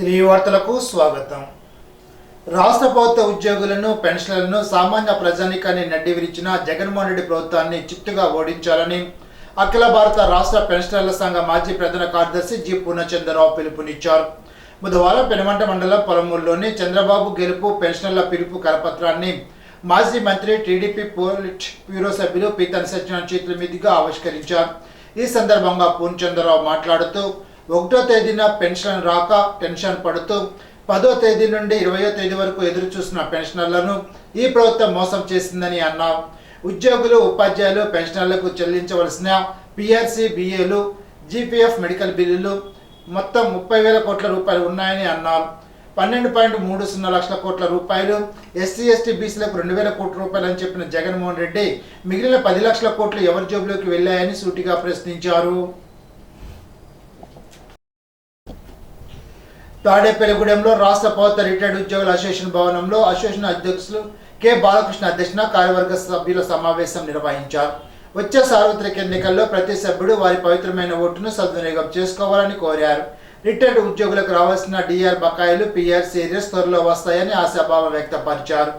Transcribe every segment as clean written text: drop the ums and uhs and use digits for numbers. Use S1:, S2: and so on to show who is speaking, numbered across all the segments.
S1: తెలుగు వార్తలకు స్వాగతం. రాష్ట్ర ప్రభుత్వ ఉద్యోగులను, పెన్షన్లను, సామాన్య ప్రజానీకాన్ని నడ్డి విరిచిన జగన్మోహన్ రెడ్డి ప్రభుత్వాన్ని చిత్తుగా ఓడించాలని అఖిల భారత రాష్ట్ర పెన్షనర్ల సంఘ మాజీ ప్రధాన కార్యదర్శి జి పూర్ణచంద్రరావు పిలుపునిచ్చారు. బుధవారం పెనుమంట మండలం పొలమూరులోని చంద్రబాబు గెలుపు పెన్షనర్ల పిలుపు కరపత్రాన్ని మాజీ మంత్రి, టీడీపీ పోలిట్ బ్యూరో సభ్యులు పీతన్ సత్యనారాయణ చేతుల మీదుగా ఆవిష్కరించారు. ఈ సందర్భంగా పూర్ణచంద్రరావు మాట్లాడుతూ 1వ తేదీన పెన్షన్ రాక టెన్షన్ పడుతూ 10వ తేదీ నుండి 20వ తేదీ వరకు ఎదురు చూసిన పెన్షనర్లను ఈ ప్రభుత్వం మోసం చేసిందని అన్నారు. ఉద్యోగులు, ఉపాధ్యాయులు, పెన్షనర్లకు చెల్లించవలసిన పిఆర్సీ, బిఏలు, జీపీఎఫ్ మెడికల్ బిల్లులు మొత్తం 30,000 కోట్ల రూపాయలు ఉన్నాయని అన్నారు. 12.30 లక్షల కోట్ల రూపాయలు ఎస్సీ, ఎస్టీ, బీసీలకు 2,000 కోట్ల రూపాయలు అని చెప్పిన జగన్మోహన్ రెడ్డి మిగిలిన 10 లక్షల కోట్లు ఎవరి జోబులోకి వెళ్ళాయని సూటిగా ప్రశ్నించారు. తాడేపల్లిగూడెంలో రాష్ట్ర ప్రభుత్వ రిటైర్డ్ ఉద్యోగుల అసోసియేషన్ భవనంలో అసోసియేషన్ అధ్యక్షులు కె బాలకృష్ణ అధ్యక్షన కార్యవర్గ సభ్యుల సమావేశం నిర్వహించారు. వచ్చే సార్వత్రిక ఎన్నికల్లో ప్రతి సభ్యుడు వారి పవిత్రమైన ఓటును సద్వినియోగం చేసుకోవాలని కోరారు. రిటైర్డ్ ఉద్యోగులకు రావాల్సిన డిఆర్ బకాయిలు, పిఆర్సీ ఏరియాస్ త్వరలో వస్తాయని ఆశాభావం వ్యక్తపరిచారు.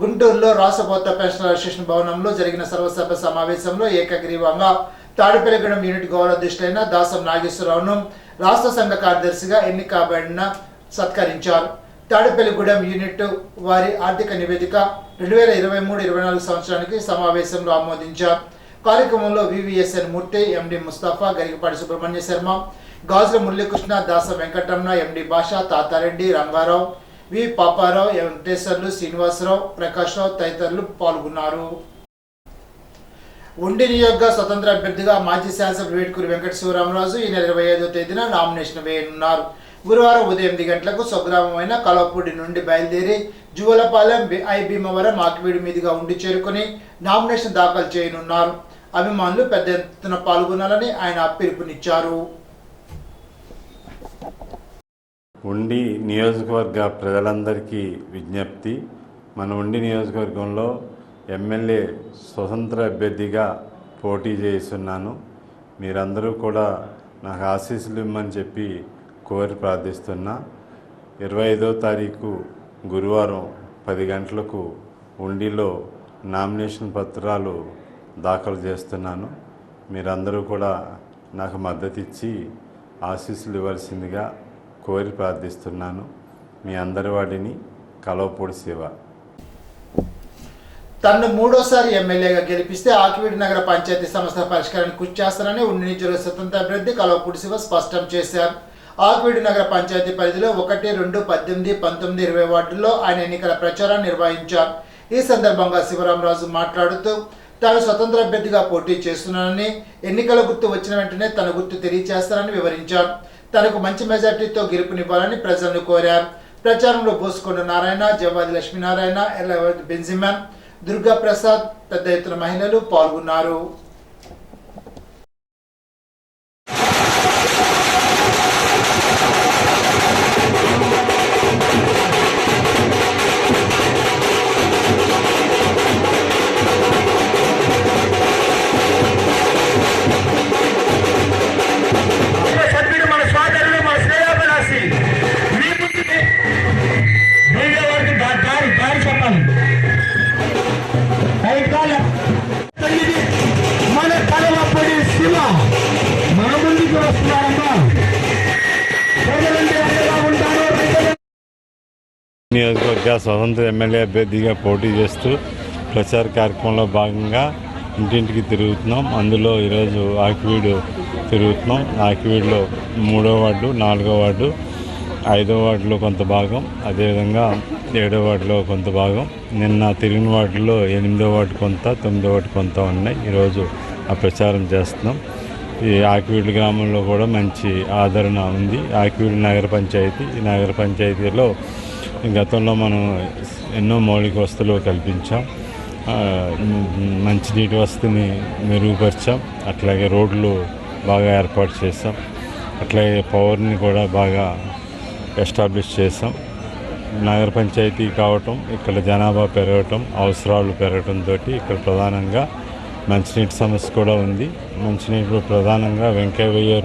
S1: గుంటూరులో రాష్ట్ర ప్రభుత్వ పెన్షనర్ అసోసియేషన్ భవనంలో జరిగిన సర్వసభ్య సమావేశంలో ఏకగ్రీవంగా తాడేపల్లిగూడెం యూనిట్ గౌరవ అధ్యక్షులైన దాసం నాగేశ్వరరావును రాష్ట్ర సంఘ కార్యదర్శిగా ఎన్నికబడిన సత్కరించారు. తాడేపల్లిగూడెం యూనిట్ వారి ఆర్థిక నివేదిక 2023-24 సంవత్సరానికి సమావేశంలో ఆమోదించారు. కార్యక్రమంలో వివిఎస్ఎన్ మూర్తి, ఎండి ముస్తఫా, గరికపాటి సుబ్రహ్మణ్య శర్మ, గాజుల మురళీకృష్ణ, దాస వెంకటరమణ, ఎండి భాషా, తాతారెడ్డి, రంగారావు, వి పాపారావు, వెంకటేశ్వర్లు, శ్రీనివాసరావు, ప్రకాశ్రావు తదితరులు పాల్గొన్నారు. ఉండి నియోజక స్వతంత్ర అభ్యర్థిగా మాజీ శాసనసభ్యులు వేట్కూరి వెంకట శివరామరాజు ఈ నెల 25వ తేదీన నామినేషన్ వేయనున్నారు. గురువారం ఉదయం 8 గంటలకు స్వగ్రామమైన కలవపూడి నుండి బయలుదేరి జువలపాలెం, భీమవరం, ఆకివీడు మీదుగా ఉండి చేరుకుని నామినేషన్ దాఖలు చేయనున్నారు. అభిమానులు పెద్ద ఎత్తున పాల్గొనాలని ఆయన పిలుపునిచ్చారు.
S2: ఉండి నియోజకవర్గ ప్రజలందరికీ విజ్ఞప్తి. మన ఉండి నియోజకవర్గంలో ఎమ్మెల్యే స్వతంత్ర అభ్యర్థిగా పోటీ చేస్తున్నాను. మీరందరూ కూడా నాకు ఆశీస్సులు ఇమ్మని చెప్పి కోరి ప్రార్థిస్తున్నా. 25వ తారీఖు గురువారం 10 గంటలకు ఉండిలో నామినేషన్ పత్రాలు దాఖలు చేస్తున్నాను. మీరందరూ కూడా నాకు మద్దతు ఇచ్చి ఆశీస్సులు ఇవ్వాల్సిందిగా కోరి ప్రార్థిస్తున్నాను. మీ అందరి వాడిని, కలవపూడి శివ.
S1: తనను 3వసారి ఎమ్మెల్యేగా గెలిపిస్తే ఆకివీడు నగర పంచాయతీ సమస్యల పరిష్కారానికి కృషి చేస్తానని ఉండి నియోజకవర్గ స్వతంత్ర అభ్యర్థి కలవపూడి శివ స్పష్టం చేశారు. ఆకివీడు నగర పంచాయతీ పరిధిలో 1, 2, 18, 19, 20 వార్డుల్లో ఆయన ఎన్నికల ప్రచారాన్ని నిర్వహించారు. ఈ సందర్భంగా శివరామరాజు మాట్లాడుతూ తాను స్వతంత్ర అభ్యర్థిగా పోటీ చేస్తున్నానని, ఎన్నికల గుర్తు వచ్చిన వెంటనే తన గుర్తు తెలియజేస్తానని వివరించారు. తనకు మంచి మెజార్టీతో గెలుపునివ్వాలని ప్రజలను కోరారు. ప్రచారంలో బోసుకొండ నారాయణ, జవాది లక్ష్మీనారాయణ, ఎల్లవతి బెంజిమన్, దుర్గా ప్రసాద్, పెద్ద ఎత్తున మహిళలు పాల్గొన్నారు.
S2: నియోజకవర్గ స్వతంత్ర ఎమ్మెల్యే అభ్యర్థిగా పోటీ చేస్తూ ప్రచార కార్యక్రమంలో భాగంగా ఇంటింటికి తిరుగుతున్నాం. అందులో ఈరోజు ఆకివీడు తిరుగుతున్నాం. ఆకివీడులో 3వ వార్డు, 4వ వార్డు, 5వ వార్డులో కొంత భాగం, అదేవిధంగా 7వ వార్డులో కొంత భాగం. నిన్న తిరిగిన వార్డులో 8వ వార్డు కొంత, 9వ వార్డు కొంత ఉన్నాయి. ఈరోజు ఆ ప్రచారం చేస్తున్నాం. ఈ ఆకివీడు గ్రామంలో కూడా మంచి ఆదరణ ఉంది. ఆకివీడు నగర పంచాయతీ, ఈ నగర పంచాయతీలో గతంలో మనం ఎన్నో మౌలిక వసతులు కల్పించాం. మంచినీటి వసతిని మెరుగుపరిచాం. అట్లాగే రోడ్లు బాగా ఏర్పాటు చేసాం. అట్లాగే పవర్ని కూడా బాగా ఎస్టాబ్లిష్ చేసాం. నగర పంచాయతీ కావటం, ఇక్కడ జనాభా పెరగటం, అవసరాలు పెరగటంతో ఇక్కడ ప్రధానంగా మంచినీటి సమస్య కూడా ఉంది. మంచినీటిలో ప్రధానంగా వెంకయ్య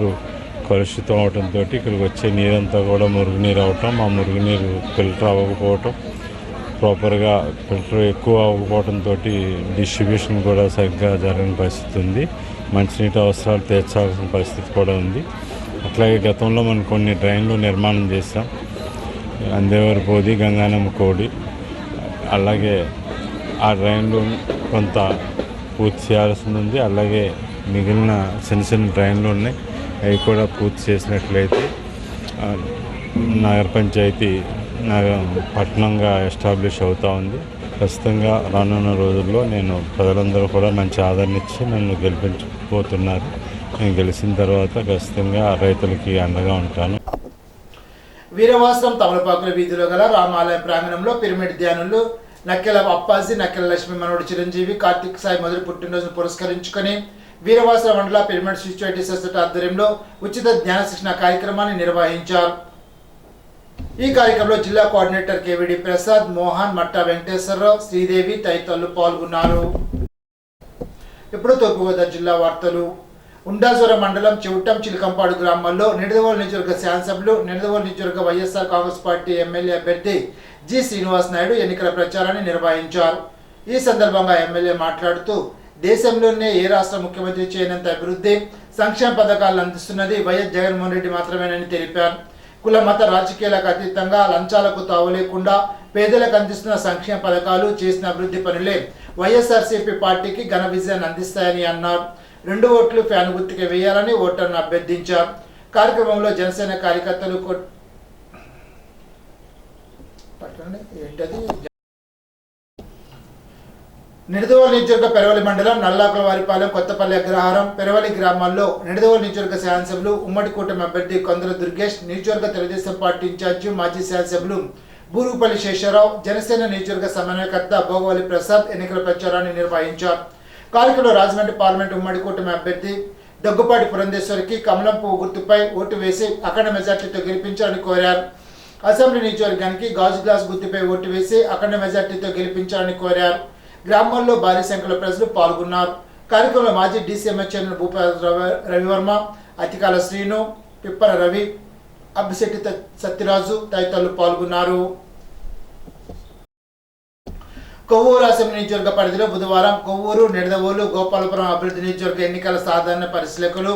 S2: కలుషితం అవడంతో ఇక్కడికి వచ్చే నీరంతా కూడా మురుగునీరు అవటం, ఆ మురుగునీరు ఫిల్టర్ అవ్వకపోవటం, ప్రాపర్గా ఫిల్టర్ ఎక్కువ అవ్వకపోవడంతో డిస్ట్రిబ్యూషన్ కూడా సరిగ్గా జరగని పరిస్థితి ఉంది. మంచినీటి అవసరాలు తీర్చాల్సిన పరిస్థితి కూడా ఉంది. అట్లాగే గతంలో మనం కొన్ని డ్రైన్లు నిర్మాణం చేసాం. అందేవారి పోది, గంగానమ్మ కోడి, అలాగే ఆ డ్రైన్లు కొంత పూర్తి చేయాల్సి ఉంది. అలాగే మిగిలిన చిన్న చిన్న డ్రైన్లు ఉన్నాయి, అవి కూడా పూర్తి చేసినట్లయితే నగర పంచాయతీ పట్టణంగా ఎస్టాబ్లిష్ అవుతూ ఉంది. ఖచ్చితంగా రానున్న రోజుల్లో నేను ప్రజలందరూ కూడా మంచి ఆదరణ ఇచ్చి నన్ను గెలిపించబోతున్నారు. నేను గెలిచిన తర్వాత ఖచ్చితంగా రైతులకి అండగా ఉంటాను.
S1: వీరవాసరం తమలపాకుల వీధిలో గల రామాలయం ప్రాంగణంలో పిరమిడ్ ధ్యానులు నక్కెల అప్పాజీ, నక్కెల లక్ష్మీ మనోడు చిరంజీవి కార్తిక్ సాయి మొదటి పుట్టినరోజును పురస్కరించుకొని వీరవాసరం మండల పిరమిడ్ స్పిరిచువాలిటీ సొసైటీ ఆధ్వర్యంలో ఉచిత జ్ఞాన శిక్షణ కార్యక్రమాన్ని నిర్వహించారు. ఈ కార్యక్రమంలో జిల్లా కోఆర్డినేటర్ కేవిడి ప్రసాద్, మోహన్, మట్టా వెంకటేశ్వరరావు, శ్రీదేవి తదితరులు పాల్గొన్నారు. ఇప్పుడు తూర్పుగోదావరి జిల్లా వార్తలు. ఉండాజోర మండలం చెవుటం చిలకంపాడు గ్రామాల్లో నిడదవోలు నియోజకవర్గ శాసనసభ్యులు, నిడదవోలు నియోజకవర్గ వైఎస్ఆర్ కాంగ్రెస్ పార్టీ ఎమ్మెల్యే అభ్యర్థి జి శ్రీనివాస్ నాయుడు ఎన్నికల ప్రచారాన్ని నిర్వహించారు. ఈ సందర్భంగా ఎమ్మెల్యే మాట్లాడుతూ దేశంలోనే ఏ రాష్ట్ర ముఖ్యమంత్రి చేయనంత అభివృద్ధి, సంక్షేమ పథకాలను అందిస్తున్నది వైఎస్ జగన్మోహన్ రెడ్డి మాత్రమేనని తెలిపారు. కుల మత రాజకీయాలకు అతీతంగా లంచాలకు తావు లేకుండా పేదలకు అందిస్తున్న సంక్షేమ పథకాలు, చేసిన అభివృద్ధి పనులే వైఎస్ఆర్సీపీ పార్టీకి ఘన విజయాన్ని అందిస్తాయని అన్నారు. 2 ఓట్లు ఫ్యాన్ గుర్తుకి వేయాలని ఓటర్ను అభ్యర్థించారు. కార్యక్రమంలో జనసేన కార్యకర్తలు నిడదవోలు నియోజకవర్గ పెరవలి మండలం నల్లాకులవారిపాలెం, కొత్తపల్లి అగ్రహారం, పెరవలి గ్రామాల్లో నిడదవోలు నియోజకవర్గ శాసనసభ్యులు ఉమ్మడి కూటమి అభ్యర్థి కొందల దుర్గేష్, నియోజకవర్గ తెలుగుదేశం పార్టీ ఇన్ఛార్జి మాజీ శాసనసభ్యులు బూరుగుపల్లి శేషారావు, జనసేన నియోజకవర్గ సమన్వయకర్త భోగవల్లి ప్రసాద్ ఎన్నికల ప్రచారాన్ని నిర్వహించారు. కార్యక్రమంలో రాజమండ్రి పార్లమెంట్ ఉమ్మడి కూటమి అభ్యర్థి దగ్గుపాటి పురంధేశ్వరికి కమలం పువ్వు గుర్తుపై ఓటు వేసి అఖండ మెజార్టీతో గెలిపించాలని కోరారు. అసెంబ్లీ నియోజకవర్గానికి గాజు గ్లాస్ గుర్తుపై ఓటు వేసి అఖండ మెజార్టీతో గెలిపించాలని కోరారు. గ్రామాల్లో భారీ సంఖ్యలో ప్రజలు పాల్గొన్నారు. కార్యక్రమంలో మాజీ డీసీఎంఎస్ చైర్మన్ భూపాల రవివర్మ, అతికాల శ్రీను, పిప్పల రవి, అబ్బిశెట్టి సత్యరాజు తదితరులు పాల్గొన్నారు. కొవ్వూరు అసెంబ్లీ నియోజకవర్గ పరిధిలో బుధవారం కొవ్వూరు, నిడదవోలు, గోపాలపురం అభివృద్ధి నియోజకవర్గ ఎన్నికల సాధారణ పరిశీలకులు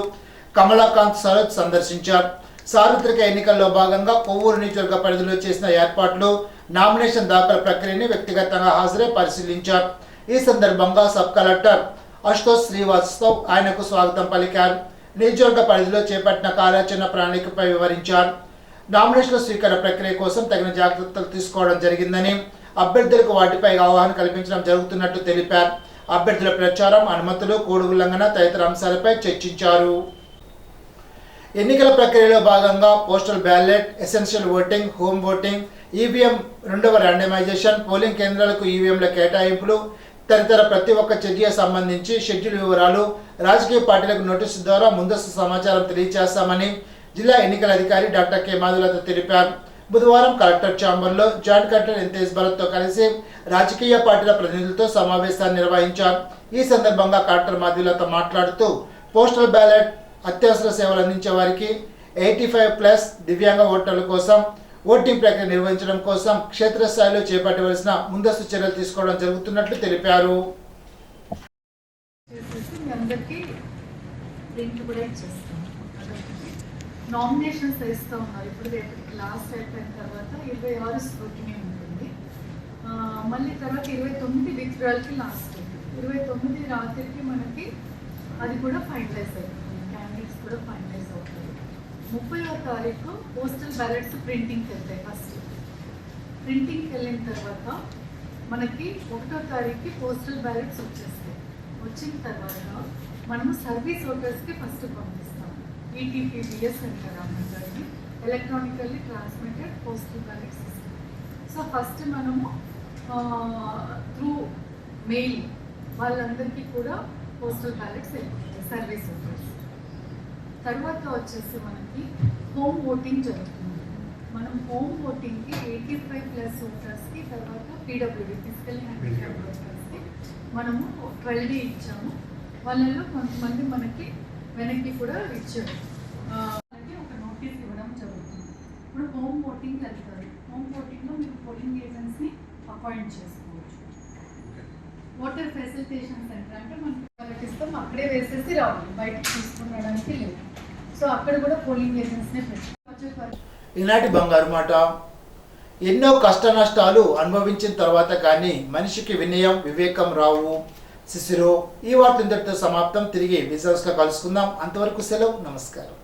S1: కమలాకాంత్ సరోజ్ సందర్శించారు. సార్వత్రిక ఎన్నికల్లో భాగంగా కొవ్వూరు నియోజకవర్గ పరిధిలో చేసిన ఏర్పాట్లు, నామినేషన్ దాఖలు ప్రక్రియని వ్యక్తిగతంగా హాజరై పరిశీలించారు. ఈ సందర్భంగా సబ్ కలెక్టర్ అశుతోష్ శ్రీవాస్తవ్ ఆయనకు స్వాగతం పలికారు. నియోజకవర్గ పరిధిలో చేపట్టిన కార్యాచరణ ప్రణాళికపై వివరించారు. నామినేషన్ల స్వీకరణ ప్రక్రియ కోసం తగిన జాగ్రత్తలు తీసుకోవడం జరిగిందని, అభ్యర్థులకు వాటిపై అవగాహన కల్పించడం జరుగుతున్నట్లు తెలిపారు. అభ్యర్థుల ప్రచారం, అనుమతులు, కోడ్ ఉల్లంఘన తదితర అంశాలపై చర్చించారు. ఎన్నికల ప్రక్రియలో భాగంగా postal ballot, essential voting, home voting, EVM 2వ ర్యాండమైజేషన్, పోలింగ్ కేంద్రాలకు ఈవీఎంల కేటాయింపులు తదితర ప్రతి ఒక్క చర్య సంబంధించి షెడ్యూల్ వివరాలు రాజకీయ పార్టీలకు నోటీసు ద్వారా ముందస్తు సమాచారం తెలియజేస్తామని జిల్లా ఎన్నికల అధికారి డాక్టర్ కె మాధులత తెలిపారు. బుధవారం కలెక్టర్ ఛాంబర్లో జాయింట్ కలెక్టర్ ఇంతేజ్ భరత్తో కలిసి రాజకీయ పార్టీల ప్రతినిధులతో సమావేశాన్ని నిర్వహించారు. ఈ సందర్భంగా కలెక్టర్ మాధులత మాట్లాడుతూ పోస్టల్ బ్యాలెట్, అత్యవసర సేవలు అందించే వారికి 85+ దివ్యాంగ ఓటర్ల కోసం ఓటింగ్ ప్రక్రియ నిర్వహించడం కోసం క్షేత్రస్థాయిలో చేపట్టవలసిన ముందస్తు చర్యలు తీసుకోవడం జరుగుతున్నట్లు తెలిపారు.
S3: నామినేషన్స్ వేస్తూ ఉన్నారు. ఇప్పుడు రేపటికి లాస్ట్ అయిపోయిన తర్వాత 26 స్క్రూటినీ ఉంటుంది. మళ్ళీ తర్వాత 29 విత్డ్రాల్కి లాస్ట్. 29 రాత్రికి మనకి అది కూడా ఫైనలైజ్ అవుతుంది. క్యాండిడేట్స్ కూడా ఫైనలైజ్ అవుతుంది. 30వ తారీఖు పోస్టల్ బ్యాలెట్స్ ప్రింటింగ్కి వెళ్తాయి. ఫస్ట్ ప్రింటింగ్కి వెళ్ళిన తర్వాత మనకి 1వ తారీఖుకి పోస్టల్ బ్యాలెట్స్ వచ్చేస్తాయి. వచ్చిన తర్వాత మనము సర్వీస్ ఓటర్స్కి ఫస్ట్ పంపిస్తాం. ETPBS అంటారు అందరినీ, electronically transmitted postal ballot system. So first మనము త్రూ మెయిల్ వాళ్ళందరికీ కూడా పోస్టల్ బ్యాలెట్స్ వెళ్ళిపోతాయి సర్వీస్ ఓటర్స్. తర్వాత వచ్చేసి మనకి హోమ్ ఓటింగ్ జరుగుతుంది. మనం హోమ్ ఓటింగ్కి 85+ ఓటర్స్కి, తర్వాత PWD ఫిజికల్ హ్యాండిక్యాప్ ఓటర్స్కి మనము 12 day ఇచ్చాము. వాళ్ళలో కొంతమంది మనకి వెనక్కి కూడా ఇచ్చారు. పోలింగ్ వెళ్తారు. హోమ్ పోలింగ్లో మీరు పోలింగ్ ఏజెంట్స్ని అపాయింట్ చేసుకోవచ్చు. ఓటర్ ఫెసిలిటేషన్ సెంటర్ అంటే మనకి వాళ్ళకి ఇస్తాం, అక్కడే వేసేసి రావాలి, బయటకు తీసుకుని రావడానికి లేదు. సో అక్కడ కూడా పోలింగ్ ఏజెంట్స్నే పెట్టారు.
S1: ఈనాటి బంగారు మాట. ఎన్నో కష్ట నష్టాలు అనుభవించిన తర్వాత కానీ మనిషికి వినయం వివేకం రావు. శిశిరో. ఈ వార్త ఇంతటితో సమాప్తం. తిరిగి విజువల్స్గా కలుసుకుందాం. అంతవరకు సెలవు. నమస్కారం.